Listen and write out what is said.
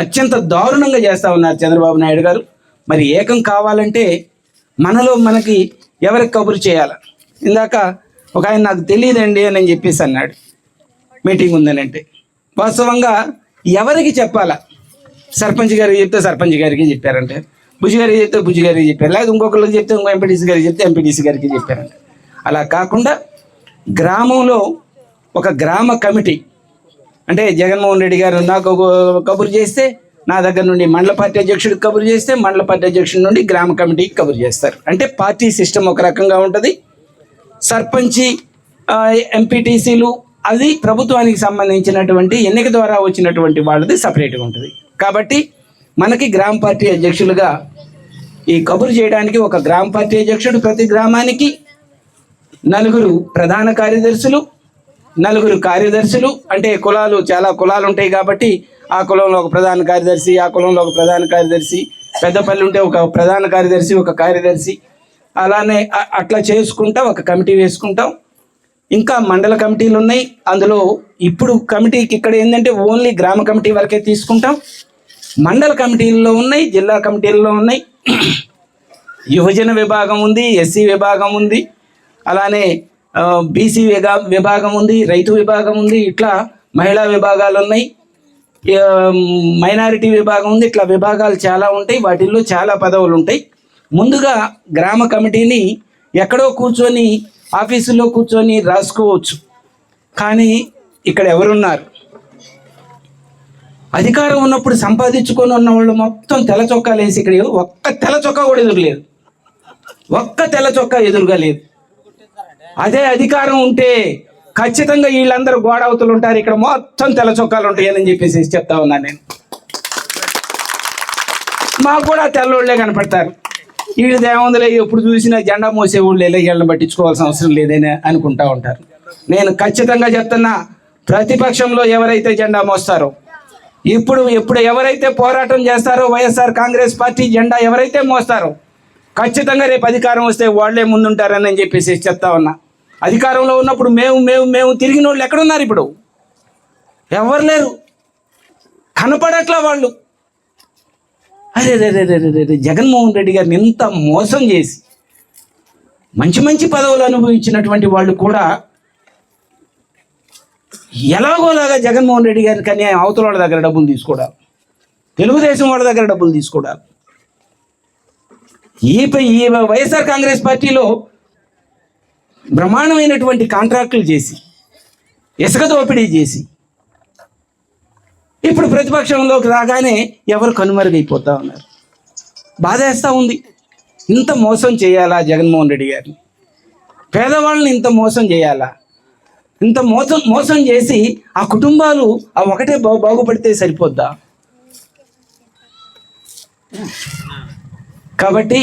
అత్యంత దారుణంగా చేస్తూ ఉన్నారు చంద్రబాబు నాయుడు గారు. మరి ఏకం కావాలంటే మనలో మనకి ఎవరికి కబురు చేయాలి? ఇందాక ఒక ఆయన నాకు తెలియదండి అని చెప్పేసి అన్నాడు మీటింగ్ ఉందని. అంటే వాస్తవంగా ఎవరికి చెప్పాలా? సర్పంచ్ గారికి చెప్తే సర్పంచ్ గారికి చెప్పారంటే, బుజ్జి గారికి చెప్తే బుజ్జి గారికి చెప్పారు, లేదా ఇంకొకరికి చెప్తే ఇంకో ఎంపీటీసీ గారికి చెప్తే ఎంపీటీసీ గారికి చెప్పారంటే. అలా కాకుండా గ్రామంలో ఒక గ్రామ కమిటీ, అంటే జగన్మోహన్ రెడ్డి గారు నాకు కబురు చేస్తే నా దగ్గర నుండి మండల పార్టీ అధ్యక్షుడికి కబురు చేస్తే మండల పార్టీ అధ్యక్షుడి నుండి గ్రామ కమిటీకి కబురు చేస్తారు. అంటే పార్టీ సిస్టమ్ ఒక రకంగా ఉంటుంది. సర్పంచి ఎంపీటీసీలు అది ప్రభుత్వానికి సంబంధించినటువంటి ఎన్నిక ద్వారా వచ్చినటువంటి వాళ్ళది సపరేట్గా ఉంటుంది. కాబట్టి మనకి గ్రామ పార్టీ అధ్యక్షులుగా ఈ కబురు చేయడానికి ఒక గ్రామ పార్టీ అధ్యక్షుడు, ప్రతి గ్రామానికి 4 ప్రధాన కార్యదర్శులు, 4 కార్యదర్శులు. అంటే కులాలు, చాలా కులాలు ఉంటాయి కాబట్టి ఆ కులంలో ఒక ప్రధాన కార్యదర్శి, ఆ కులంలో ఒక ప్రధాన కార్యదర్శి, పెద్దపల్లి ఉంటే ఒక ప్రధాన కార్యదర్శి, ఒక కార్యదర్శి, అలానే అట్లా చేసుకుంటా ఒక కమిటీ వేసుకుంటాం. ఇంకా మండల కమిటీలు ఉన్నాయి. అందులో ఇప్పుడు కమిటీకి ఇక్కడ ఏంటంటే ఓన్లీ గ్రామ కమిటీ వరకే తీసుకుంటాం. మండల కమిటీల్లో ఉన్నాయి, జిల్లా కమిటీల్లో ఉన్నాయి, యువజన విభాగం ఉంది, ఎస్సీ విభాగం ఉంది, అలానే బీసీ విభాగం ఉంది, రైతు విభాగం ఉంది, ఇట్లా మహిళా విభాగాలు ఉన్నాయి, మైనారిటీ విభాగం ఉంది. ఇట్లా విభాగాలు చాలా ఉంటాయి. వాటిల్లో చాలా పదవులు ఉంటాయి. ముందుగా గ్రామ కమిటీని ఎక్కడో కూర్చొని ఆఫీసులో కూర్చొని రాసుకోవచ్చు. కానీ ఇక్కడ ఎవరున్నారు? అధికారం ఉన్నప్పుడు సంపాదించుకొని ఉన్న వాళ్ళు మొత్తం తెల్ల చొక్కాలు వేసి ఇక్కడ ఒక్క తెల్ల చొక్కా కూడా ఎదురులేదు, ఒక్క తెల్ల చొక్కా ఎదురుగా లేదు. అదే అధికారం ఉంటే ఖచ్చితంగా వీళ్ళందరూ గోడ అవతలు ఉంటారు, ఇక్కడ మొత్తం తెల్ల చొక్కాలు ఉంటాయని చెప్పేసి చెప్తా ఉన్నాను నేను. మాకు కూడా తెల్లోళ్ళే కనపడతారు. వీళ్ళు దేవందులే ఎప్పుడు చూసినా జెండా మోసే ఊళ్ళే, వీళ్ళని పట్టించుకోవాల్సిన అవసరం లేదని అనుకుంటా ఉంటారు. నేను ఖచ్చితంగా చెప్తున్నా, ప్రతిపక్షంలో ఎవరైతే జెండా మోస్తారో, ఇప్పుడు ఎవరైతే పోరాటం చేస్తారో, వైఎస్ఆర్ కాంగ్రెస్ పార్టీ జెండా ఎవరైతే మోస్తారో, ఖచ్చితంగా రేపు అధికారం వస్తే వాళ్లే ముందుంటారని చెప్పేసి చెప్తా ఉన్నా. అధికారంలో ఉన్నప్పుడు మేము తిరిగిన వాళ్ళు ఎక్కడున్నారు? ఇప్పుడు ఎవరు లేరు, కనపడట్లా వాళ్ళు. అరే జగన్మోహన్ రెడ్డి గారిని ఇంత మోసం చేసి మంచి పదవులు అనుభవించినటువంటి వాళ్ళు కూడా ఎలాగోలాగా జగన్మోహన్ రెడ్డి గారి కానీ అవతల వాళ్ళ దగ్గర డబ్బులు తీసుకోవడాలి, తెలుగుదేశం వాళ్ళ దగ్గర డబ్బులు తీసుకోవడాలి. ఈ వైఎస్ఆర్ కాంగ్రెస్ పార్టీలో బ్రహ్మాండమైనటువంటి కాంట్రాక్టులు చేసి, ఇసుక దోపిడీ చేసి, ఇప్పుడు ప్రతిపక్షంలోకి రాగానే ఎవరు కనుమరుగైపోతా ఉన్నారు. బాధేస్తూ ఉంది. ఇంత మోసం చేయాలా జగన్మోహన్ రెడ్డి గారిని? పేదవాళ్ళని ఇంత మోసం చేయాలా? ఇంత మోసం చేసి ఆ కుటుంబాలు ఆ ఒకటే బాగుపడితే సరిపోద్దా? కాబట్టి